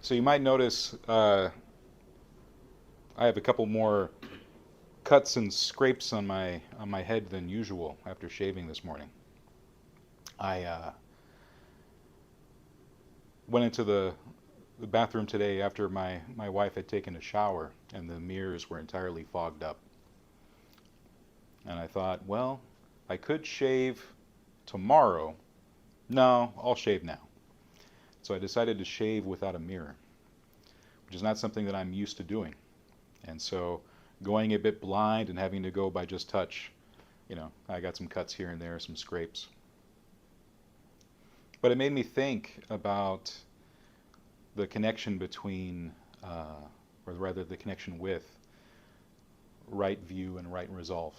So you might notice I have a couple more cuts and scrapes on my head than usual after shaving this morning. I went into the bathroom today after my wife had taken a shower and the mirrors were entirely fogged up. And I thought, well, I could shave tomorrow. No, I'll shave now. So I decided to shave without a mirror, which is not something that I'm used to doing. And so going a bit blind and having to go by just touch, I got some cuts here and there, some scrapes. But it made me think about the connection between, or rather the connection with, right view and right resolve.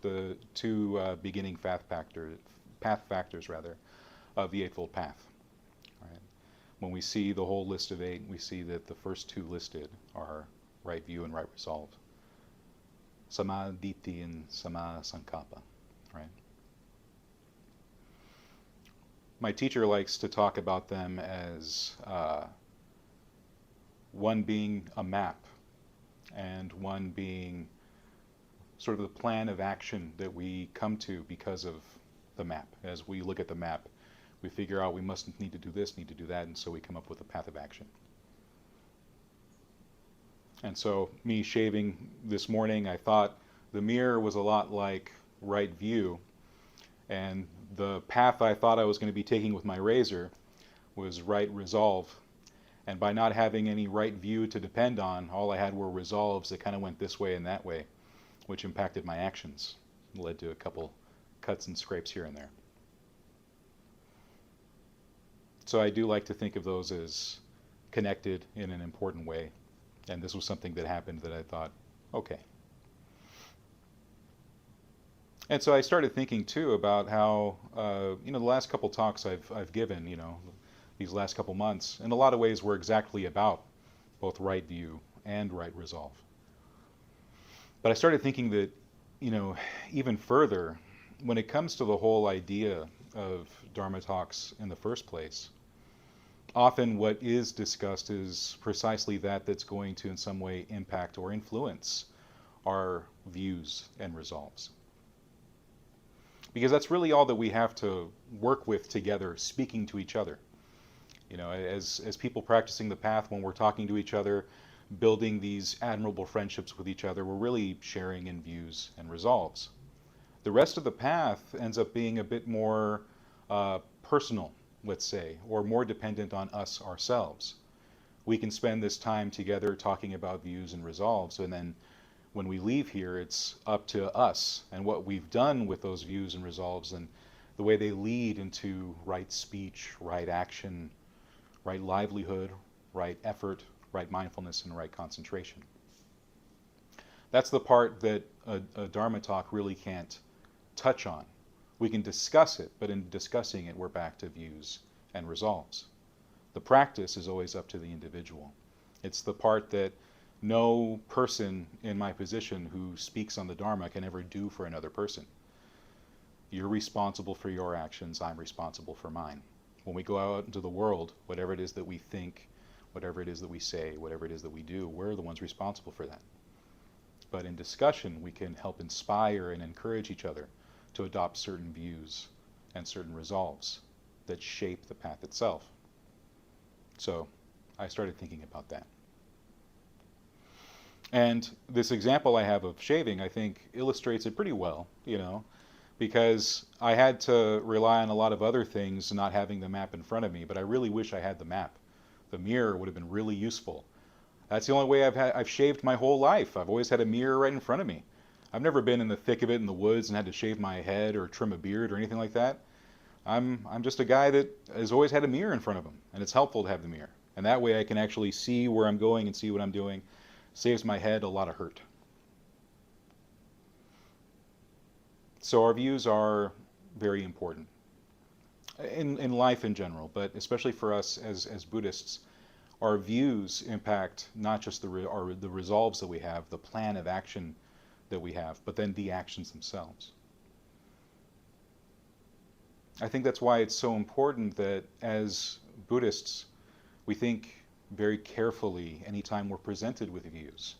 The two beginning path factors rather, of the Eightfold Path. Right? When we see the whole list of 8, we see that the first 2 listed are right view and right resolve. Sama Ditti and Sama Sankappa. Right? My teacher likes to talk about them as one being a map and one being sort of the plan of action that we come to because of the map. As we look at the map, we figure out we must need to do this, need to do that, and so we come up with a path of action. And so me shaving this morning, I thought the mirror was a lot like right view, and the path I thought I was going to be taking with my razor was right resolve. And by not having any right view to depend on, all I had were resolves that kind of went this way and that way, which impacted my actions. It led to a couple cuts and scrapes here and there. So I do like to think of those as connected in an important way. And this was something that happened that I thought, okay. And so I started thinking too about how, the last couple talks I've given, these last couple months, in a lot of ways were exactly about both right view and right resolve. But I started thinking that, even further, when it comes to the whole idea of Dharma talks in the first place, often what is discussed is precisely that's going to in some way impact or influence our views and resolves. Because that's really all that we have to work with together, speaking to each other. As people practicing the path, when we're talking to each other, building these admirable friendships with each other, we're really sharing in views and resolves. The rest of the path ends up being a bit more personal, let's say, or more dependent on us ourselves. We can spend this time together talking about views and resolves, and then when we leave here, it's up to us and what we've done with those views and resolves and the way they lead into right speech, right action, right livelihood, right effort, right mindfulness, and right concentration. That's the part that a Dharma talk really can't touch on. We can discuss it, but in discussing it, we're back to views and resolves. The practice is always up to the individual. It's the part that no person in my position who speaks on the Dharma can ever do for another person. You're responsible for your actions, I'm responsible for mine. When we go out into the world, whatever it is that we think, whatever it is that we say, whatever it is that we do, we're the ones responsible for that. But in discussion, we can help inspire and encourage each other to adopt certain views and certain resolves that shape the path itself. So I started thinking about that. And this example I have of shaving, I think, illustrates it pretty well, because I had to rely on a lot of other things not having the map in front of me, but I really wish I had the map. The mirror would have been really useful. That's the only way I've shaved my whole life. I've always had a mirror right in front of me. I've never been in the thick of it in the woods and had to shave my head or trim a beard or anything like that. I'm just a guy that has always had a mirror in front of him, and it's helpful to have the mirror. And that way I can actually see where I'm going and see what I'm doing. Saves my head a lot of hurt. So our views are very important in life in general, but especially for us as Buddhists. Our views impact not just the resolves that we have, the plan of action that we have, but then the actions themselves. I think that's why it's so important that as Buddhists, We think very carefully anytime we're presented with views,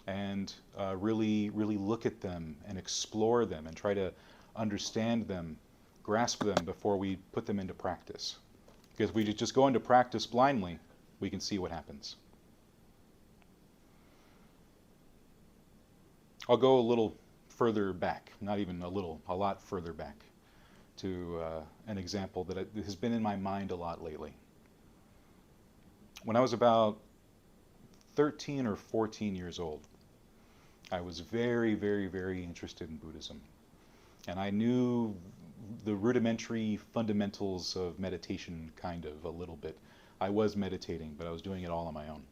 and really look at them and explore them and try to understand them, grasp them before we put them into practice. Because if we just go into practice blindly, we can see what happens. I'll go a little further back, not even a little, a lot further back, to an example that has been in my mind a lot lately. When I was about 13 or 14 years old, I was very interested in Buddhism. And I knew the rudimentary fundamentals of meditation kind of a little bit. I was meditating, but I was doing it all on my own.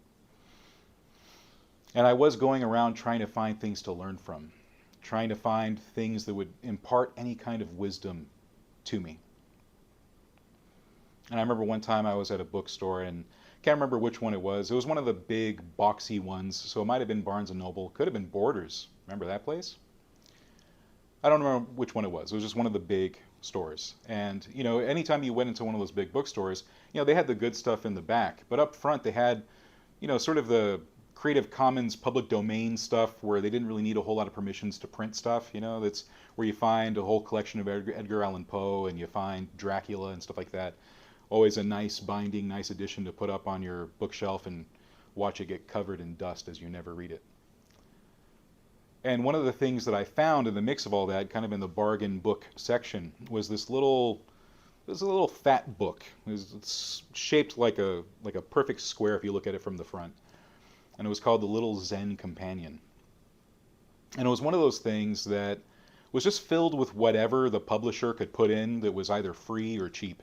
And I was going around trying to find things to learn from, trying to find things that would impart any kind of wisdom to me. And I remember one time I was at a bookstore, and can't remember which one it was. It was one of the big boxy ones, so it might have been Barnes & Noble. Could have been Borders. Remember that place? I don't remember which one it was. It was just one of the big stores. And, you know, anytime you went into one of those big bookstores, you know, they had the good stuff in the back. But up front they had, you know, sort of the Creative Commons public domain stuff where they didn't really need a whole lot of permissions to print stuff. You know, that's where you find a whole collection of Edgar Allan Poe, and you find Dracula and stuff like that. Always a nice binding, nice edition to put up on your bookshelf and watch it get covered in dust as you never read it. And one of the things that I found in the mix of all that, kind of in the bargain book section, was this little fat book. It's shaped like a perfect square if you look at it from the front. And it was called The Little Zen Companion. And it was one of those things that was just filled with whatever the publisher could put in that was either free or cheap.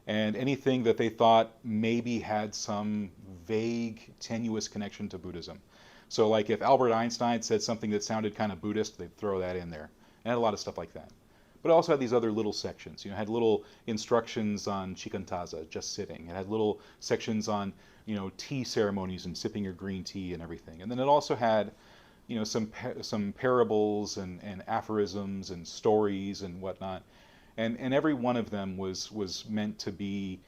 And anything that they thought maybe had some vague, tenuous connection to Buddhism. So like if Albert Einstein said something that sounded kind of Buddhist, they'd throw that in there. And it had a lot of stuff like that. But it also had these other little sections. You know, it had little instructions on shikantaza, just sitting. It had little sections on, you know, tea ceremonies and sipping your green tea and everything. And then it also had, you know, some parables and aphorisms and stories and whatnot. And every one of them was meant to be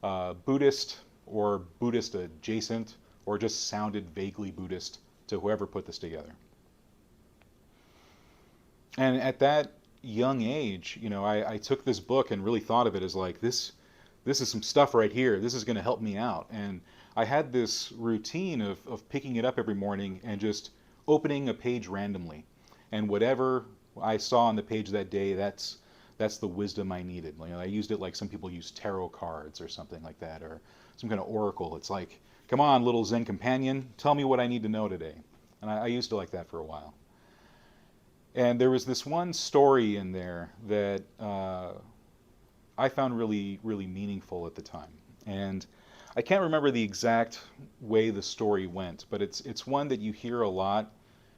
Buddhist or Buddhist adjacent, or just sounded vaguely Buddhist to whoever put this together. And at that young age, you know, I took this book and really thought of it as like, this is some stuff right here. This is going to help me out. And I had this routine of picking it up every morning and just opening a page randomly. And whatever I saw on the page that day, that's the wisdom I needed. You know, I used it like some people use tarot cards or something like that, or some kind of oracle. It's like, come on, little Zen companion, tell me what I need to know today. And I used it like that for a while. And there was this one story in there that I found really meaningful at the time. And I can't remember the exact way the story went, but it's one that you hear a lot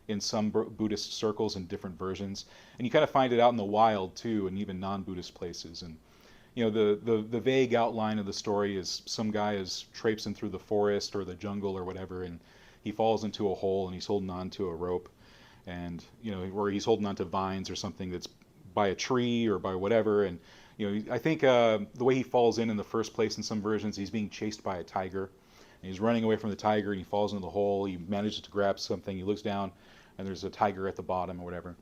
in some Buddhist circles in different versions. And you kind of find it out in the wild too, and even non-Buddhist places. And you know, the vague outline of the story is some guy is traipsing through the forest or the jungle or whatever, and he falls into a hole and he's holding on to a rope, and you know, or he's holding on to vines or something that's by a tree or by whatever. And you know, I think the way he falls in the first place in some versions, he's being chased by a tiger, and he's running away from the tiger, and he falls into the hole. He manages to grab something. He looks down, and there's a tiger at the bottom or whatever.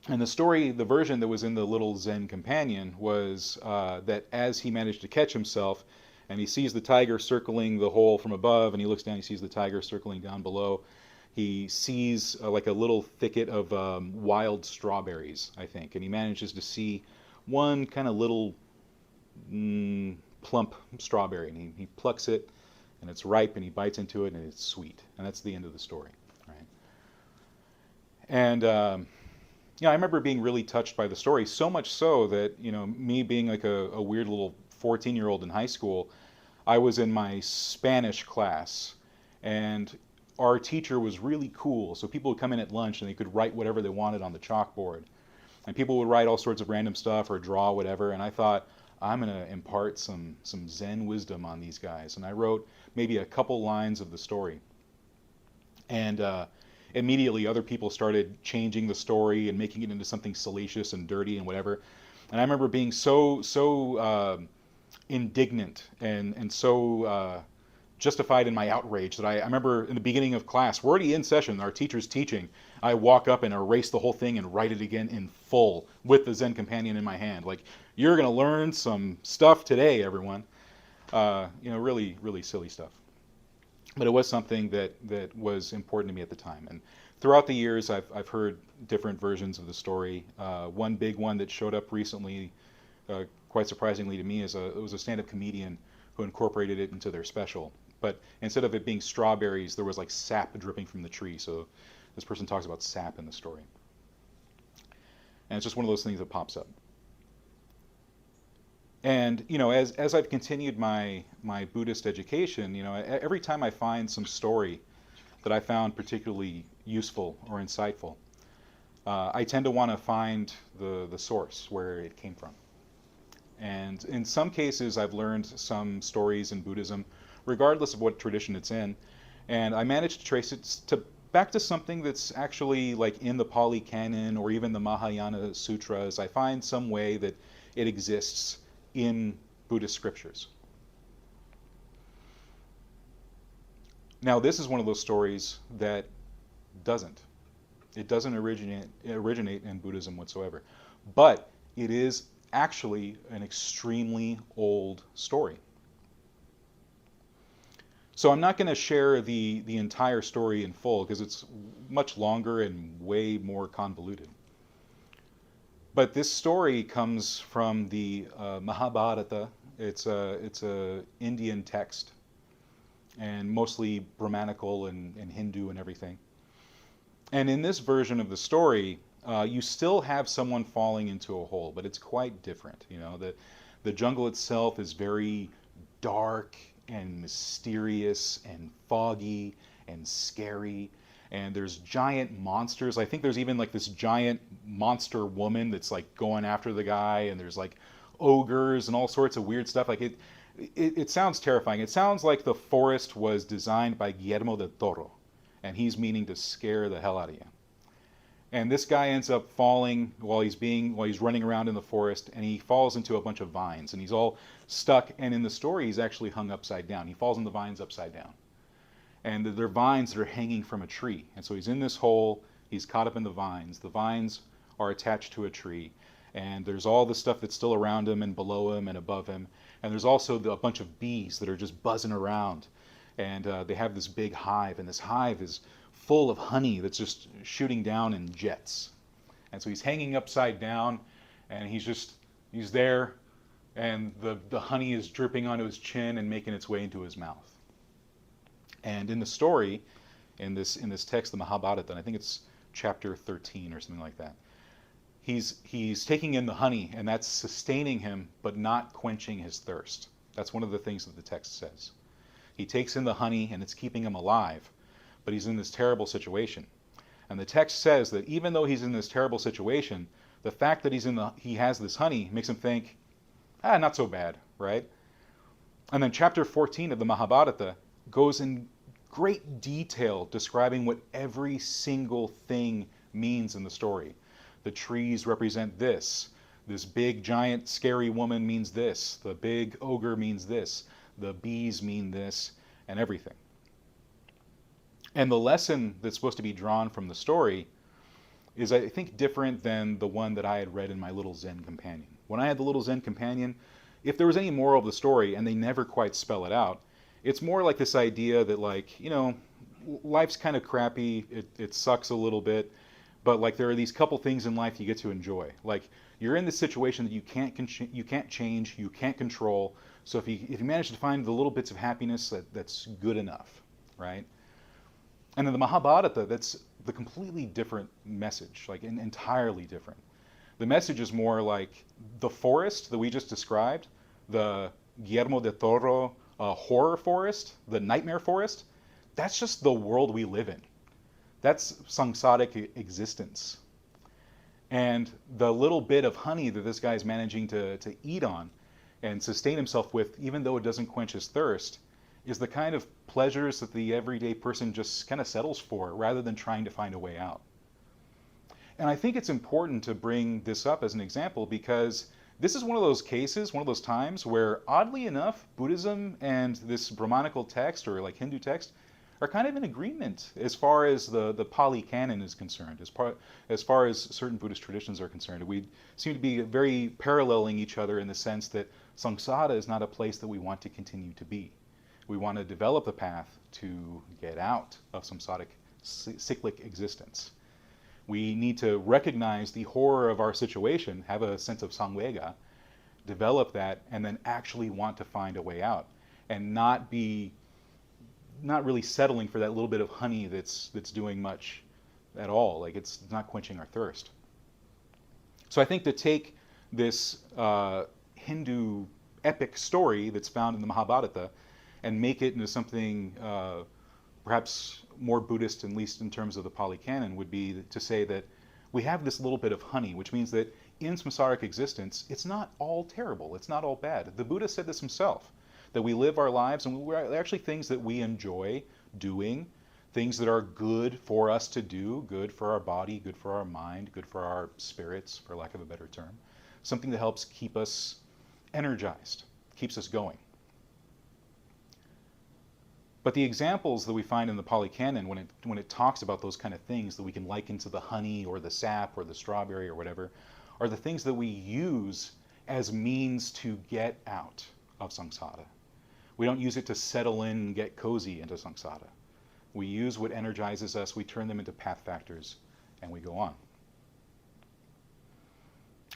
And the story, the version that was in the Little Zen Companion was that as he managed to catch himself, and he sees the tiger circling the hole from above, and he looks down, he sees the tiger circling down below, he sees like a little thicket of wild strawberries, I think, and he manages to see one kind of little plump strawberry, and he plucks it, and it's ripe, and he bites into it, and it's sweet. And that's the end of the story, right? And yeah, I remember being really touched by the story, so much so that, you know, me being like a weird little 14-year-old in high school, I was in my Spanish class, and our teacher was really cool. So people would come in at lunch and they could write whatever they wanted on the chalkboard. And people would write all sorts of random stuff or draw whatever. And I thought, I'm going to impart some Zen wisdom on these guys. And I wrote maybe a couple lines of the story. And immediately other people started changing the story and making it into something salacious and dirty and whatever. And I remember being so indignant and so justified in my outrage that I remember in the beginning of class, we're already in session, our teacher's teaching, I walk up and erase the whole thing and write it again in full with the Zen companion in my hand. Like, you're going to learn some stuff today, everyone. Really, really silly stuff. But it was something that was important to me at the time. And throughout the years, I've heard different versions of the story. One big one that showed up recently, quite surprisingly to me, it was a stand-up comedian who incorporated it into their special. But instead of it being strawberries, there was like sap dripping from the tree. So this person talks about sap in the story. And it's just one of those things that pops up. And as I've continued my Buddhist education, every time I find some story that I found particularly useful or insightful, I tend to want to find the source where it came from. And in some cases, I've learned some stories in Buddhism, regardless of what tradition it's in, and I managed to trace it back to something that's actually like in the Pali Canon or even the Mahayana Sutras. I find some way that it exists in Buddhist scriptures. Now, this is one of those stories that doesn't. It doesn't originate in Buddhism whatsoever. But it is actually an extremely old story. So I'm not going to share the entire story in full because it's much longer and way more convoluted. But this story comes from the Mahabharata. It's a Indian text, and mostly Brahmanical and Hindu and everything. And in this version of the story, you still have someone falling into a hole, but it's quite different. The jungle itself is very dark and mysterious and foggy and scary. And there's giant monsters. I think there's even like this giant monster woman that's like going after the guy, and there's like ogres and all sorts of weird stuff. Like it sounds terrifying. It sounds like the forest was designed by Guillermo del Toro, and he's meaning to scare the hell out of you. And this guy ends up falling while he's running around in the forest, and he falls into a bunch of vines, and he's all stuck. And in the story, he's actually hung upside down. He falls in the vines upside down. And they're vines that are hanging from a tree. And so he's in this hole, he's caught up in the vines. The vines are attached to a tree. And there's all the stuff that's still around him and below him and above him. And there's also a bunch of bees that are just buzzing around. And they have this big hive, and this hive is full of honey that's just shooting down in jets. And so he's hanging upside down, and he's there, and the honey is dripping onto his chin and making its way into his mouth. And in the story, in this text, the Mahabharata, and I think it's chapter 13 or something like that, he's taking in the honey, and that's sustaining him, but not quenching his thirst. That's one of the things that the text says. He takes in the honey, and it's keeping him alive, but he's in this terrible situation. And the text says that even though he's in this terrible situation, the fact that he has this honey makes him think, not so bad, right? And then chapter 14 of the Mahabharata goes in great detail describing what every single thing means in the story. The trees represent this. This big, giant, scary woman means this. The big ogre means this. The bees mean this, and everything. And the lesson that's supposed to be drawn from the story is, I think, different than the one that I had read in my little Zen companion. When I had the little Zen companion, if there was any moral of the story, and they never quite spell it out, it's more like this idea that, like, life's kind of crappy, it sucks a little bit, but like there are these couple things in life you get to enjoy. Like, you're in this situation that you can't change, you can't control, so if you manage to find the little bits of happiness, that's good enough, right? And in the Mahabharata, that's the completely different message, like entirely different. The message is more like the forest that we just described, the Guillermo del Toro horror forest, the nightmare forest, that's just the world we live in. That's samsaric existence. And the little bit of honey that this guy's managing to eat on and sustain himself with, even though it doesn't quench his thirst, is the kind of pleasures that the everyday person just kind of settles for rather than trying to find a way out. And I think it's important to bring this up as an example because this is one of those cases, one of those times where, oddly enough, Buddhism and this Brahmanical text or like Hindu text are kind of in agreement as far as the Pali Canon is concerned, as far as certain Buddhist traditions are concerned. We seem to be very paralleling each other in the sense that samsara is not a place that we want to continue to be. We want to develop a path to get out of samsaric cyclic existence. We need to recognize the horror of our situation, have a sense of samvega, develop that, and then actually want to find a way out, and not really settling for that little bit of honey that's doing much at all. Like it's not quenching our thirst. So I think to take this Hindu epic story that's found in the Mahabharata and make it into something perhaps more Buddhist, at least in terms of the Pali Canon, would be to say that we have this little bit of honey, which means that in samsaric existence, it's not all terrible, it's not all bad. The Buddha said this himself, that we live our lives, and we're actually things that we enjoy doing, things that are good for us to do, good for our body, good for our mind, good for our spirits, for lack of a better term. Something that helps keep us energized, keeps us going. But the examples that we find in the Pali Canon, when it talks about those kind of things that we can liken to the honey or the sap or the strawberry or whatever, are the things that we use as means to get out of samsara. We don't use it to settle in and get cozy into samsara. We use what energizes us, we turn them into path factors, and we go on.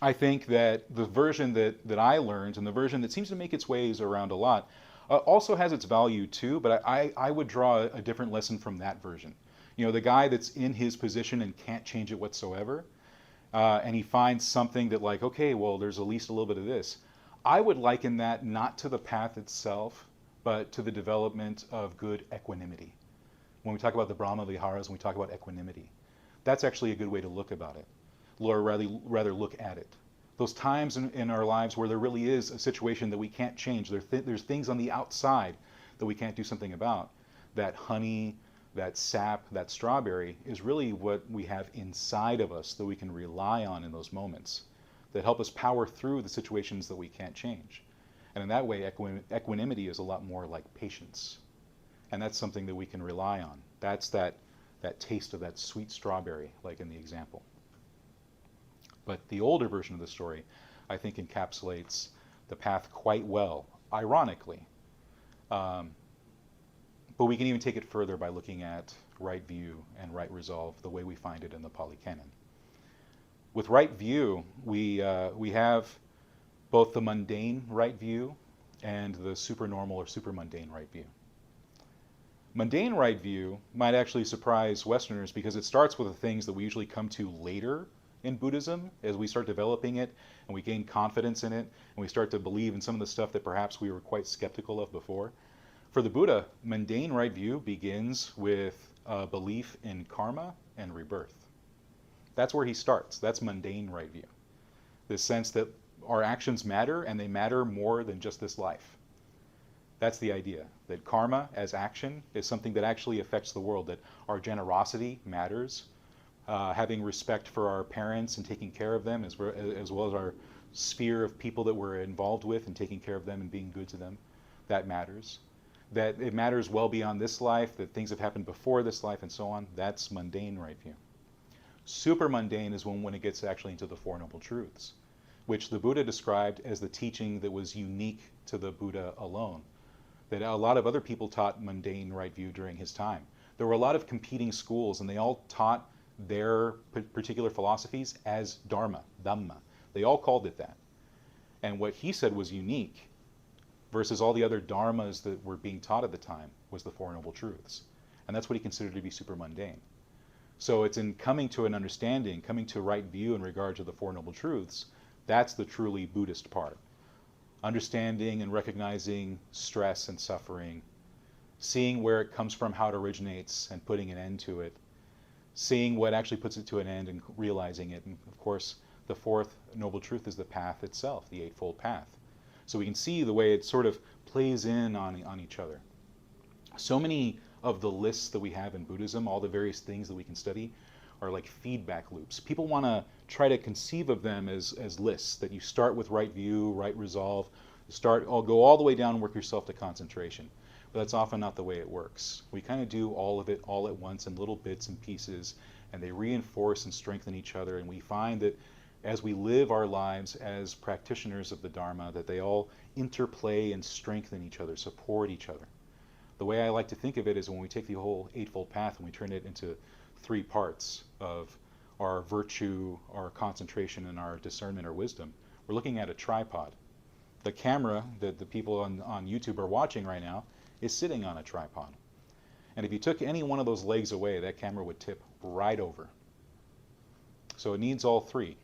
I think that the version that I learned, and the version that seems to make its ways around a lot, also has its value too, but I would draw a different lesson from that version. You know, the guy that's in his position and can't change it whatsoever, and he finds something that like, okay, well, there's at least a little bit of this. I would liken that not to the path itself, but to the development of good equanimity. When we talk about the Brahma Viharas, when we talk about equanimity, that's actually a good way to look about it, or rather look at it. Those times in our lives where there really is a situation that we can't change, there's things on the outside that we can't do something about. That honey, that sap, that strawberry is really what we have inside of us that we can rely on in those moments that help us power through the situations that we can't change. And in that way, equanimity is a lot more like patience. And that's something that we can rely on. That's that taste of that sweet strawberry, like in the example. But the older version of the story, I think, encapsulates the path quite well, ironically. But we can even take it further by looking at right view and right resolve the way we find it in the Pali Canon. With right view, we have both the mundane right view and the supernormal or supermundane right view. Mundane right view might actually surprise Westerners because it starts with the things that we usually come to later in Buddhism as we start developing it and we gain confidence in it and we start to believe in some of the stuff that perhaps we were quite skeptical of before. For the Buddha, mundane right view begins with a belief in karma and rebirth. That's where he starts. That's mundane right view. This sense that our actions matter and they matter more than just this life. That's the idea, that karma as action is something that actually affects the world, that our generosity matters, having respect for our parents and taking care of them as well as our sphere of people that we're involved with and taking care of them and being good to them, that matters. That it matters well beyond this life, that things have happened before this life and so on, that's mundane right view. Super mundane is when it gets actually into the Four Noble Truths, which the Buddha described as the teaching that was unique to the Buddha alone. That a lot of other people taught mundane right view during his time. There were a lot of competing schools and they all taught their particular philosophies as Dharma, Dhamma. They all called it that. And what he said was unique versus all the other dharmas that were being taught at the time was the Four Noble Truths. And that's what he considered to be super mundane. So it's in coming to an understanding, coming to a right view in regard to the Four Noble Truths, that's the truly Buddhist part. Understanding and recognizing stress and suffering, seeing where it comes from, how it originates, and putting an end to it, seeing what actually puts it to an end and realizing it. And of course, the fourth noble truth is the path itself, the Eightfold Path. So we can see the way it sort of plays in on each other. So many of the lists that we have in Buddhism, all the various things that we can study, are like feedback loops. People want to try to conceive of them as lists, that you start with right view, right resolve, go all the way down and work yourself to concentration. But that's often not the way it works. We kind of do all of it all at once in little bits and pieces, and they reinforce and strengthen each other. And we find that as we live our lives as practitioners of the Dharma, that they all interplay and strengthen each other, support each other. The way I like to think of it is when we take the whole Eightfold Path and we turn it into three parts of our virtue, our concentration, and our discernment or wisdom, we're looking at a tripod. The camera that the people on YouTube are watching right now is sitting on a tripod. And if you took any one of those legs away, that camera would tip right over. So it needs all three.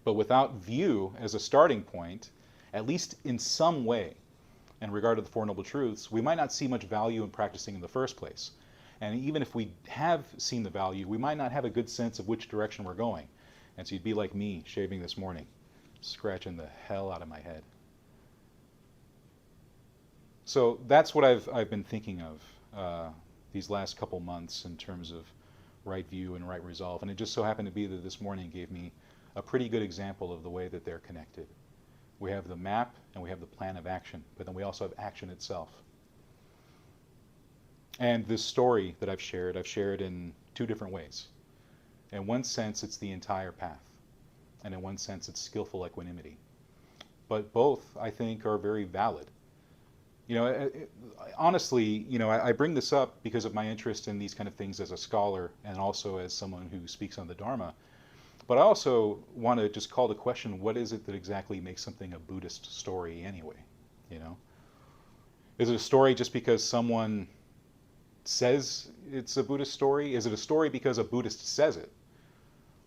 But without view as a starting point, at least in some way, in regard to the Four Noble Truths, we might not see much value in practicing in the first place. And even if we have seen the value, we might not have a good sense of which direction we're going. And so you'd be like me shaving this morning, scratching the hell out of my head. So that's what I've been thinking of these last couple months in terms of right view and right resolve. And it just so happened to be that this morning gave me a pretty good example of the way that they're connected. We have the map and we have the plan of action, but then we also have action itself. And this story that I've shared in two different ways. In one sense, it's the entire path. And in one sense, it's skillful equanimity. But both, I think, are very valid. Honestly, I bring this up because of my interest in these kind of things as a scholar and also as someone who speaks on the Dharma. But I also want to just call the question, what is it that exactly makes something a Buddhist story anyway? Is it a story just because someone says it's a Buddhist story? Is it a story because a Buddhist says it?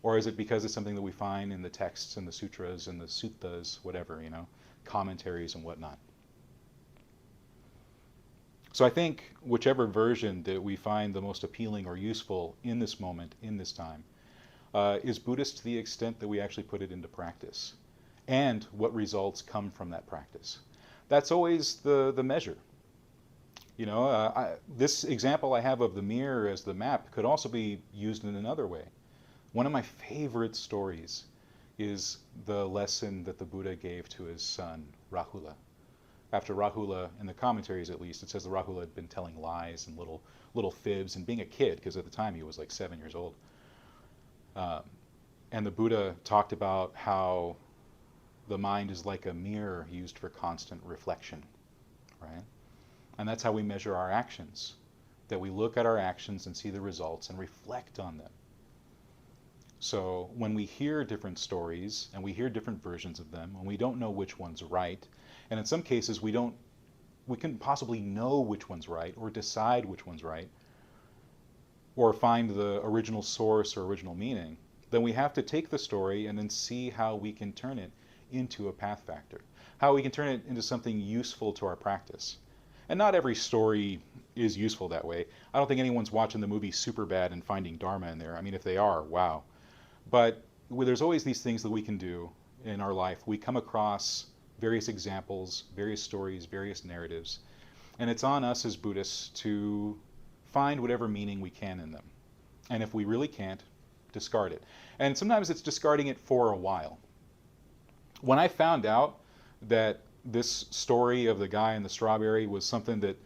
Or is it because it's something that we find in the texts and the sutras and the suttas, whatever, commentaries and whatnot? So I think whichever version that we find the most appealing or useful in this moment, in this time, is Buddhist to the extent that we actually put it into practice, and what results come from that practice. That's always the measure. This example I have of the mirror as the map could also be used in another way. One of my favorite stories is the lesson that the Buddha gave to his son, Rahula. After Rahula, in the commentaries at least, it says that Rahula had been telling lies and little fibs and being a kid, because at the time he was like 7 years old. And the Buddha talked about how the mind is like a mirror used for constant reflection, right? And that's how we measure our actions, that we look at our actions and see the results and reflect on them. So when we hear different stories and we hear different versions of them, and we don't know which one's right, and in some cases we couldn't possibly know which one's right or decide which one's right, or find the original source or original meaning, then we have to take the story and then see how we can turn it into a path factor, how we can turn it into something useful to our practice. And not every story is useful that way. I don't think anyone's watching the movie Superbad and finding Dharma in there. I mean, if they are, wow. But there's always these things that we can do in our life. We come across various examples, various stories, various narratives, and it's on us as Buddhists to find whatever meaning we can in them. And if we really can't, discard it. And sometimes it's discarding it for a while. When I found out that this story of the guy and the strawberry was something that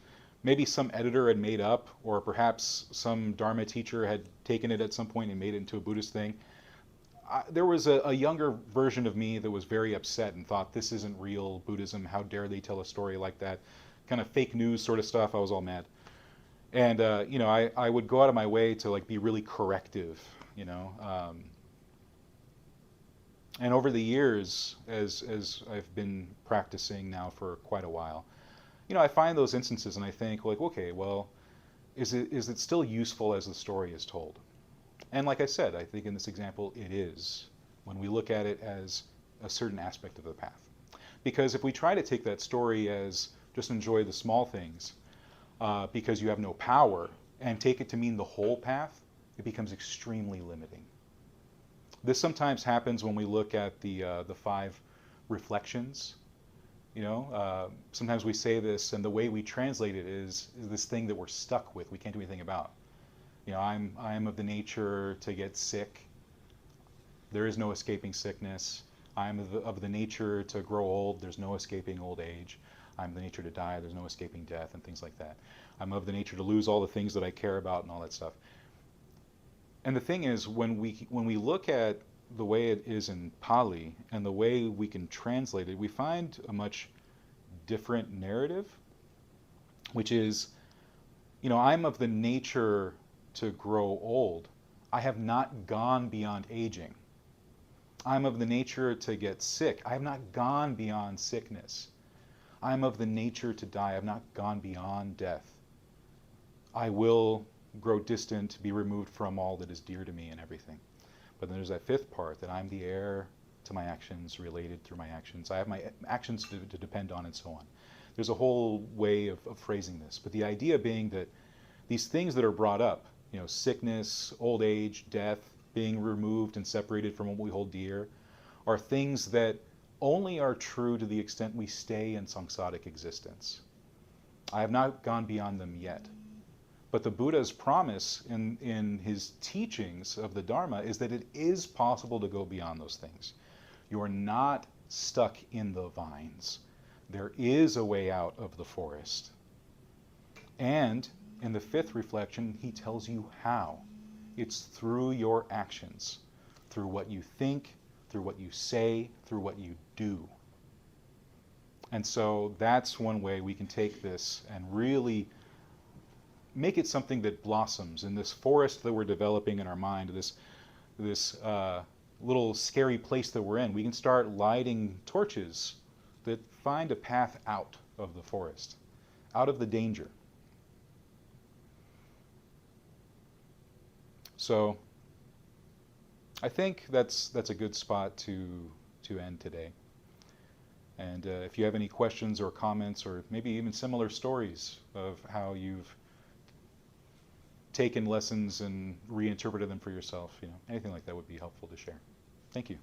maybe some editor had made up, or perhaps some Dharma teacher had taken it at some point and made it into a Buddhist thing, there was a younger version of me that was very upset and thought, this isn't real Buddhism, how dare they tell a story like that, kind of fake news sort of stuff. I was all mad. And I would go out of my way to be really corrective, and over the years, as I've been practicing now for quite a while, I find those instances and I think okay, well, is it still useful as the story is told? And like I said, I think in this example it is, when we look at it as a certain aspect of the path. Because if we try to take that story as just enjoy the small things, because you have no power, and take it to mean the whole path, it becomes extremely limiting. This sometimes happens when we look at the 5 reflections. Sometimes we say this, and the way we translate it is this thing that we're stuck with, we can't do anything about. I'm of the nature to get sick. There is no escaping sickness. I'm of the nature to grow old. There's no escaping old age. I'm of the nature to die. There's no escaping death, and things like that. I'm of the nature to lose all the things that I care about and all that stuff. And the thing is, when we look at the way it is in Pali and the way we can translate it, we find a much different narrative, which is, I'm of the nature to grow old. I have not gone beyond aging. I'm of the nature to get sick. I have not gone beyond sickness. I'm of the nature to die. I have not gone beyond death. I will grow distant, be removed from all that is dear to me and everything. But then there's that fifth part, that I'm the heir to my actions, related through my actions. I have my actions to depend on, and so on. There's a whole way of phrasing this. But the idea being that these things that are brought up, sickness, old age, death, being removed and separated from what we hold dear, are things that only are true to the extent we stay in samsaric existence. I have not gone beyond them yet. But the Buddha's promise in his teachings of the Dharma is that it is possible to go beyond those things. You are not stuck in the vines. There is a way out of the forest. And in the fifth reflection, he tells you how. It's through your actions, through what you think, through what you say, through what you do. And so that's one way we can take this and really make it something that blossoms in this forest that we're developing in our mind, this little scary place that we're in. We can start lighting torches that find a path out of the forest, out of the danger. So I think that's a good spot to end today. And if you have any questions or comments, or maybe even similar stories of how you've taken lessons and reinterpreted them for yourself, anything like that would be helpful to share. Thank you.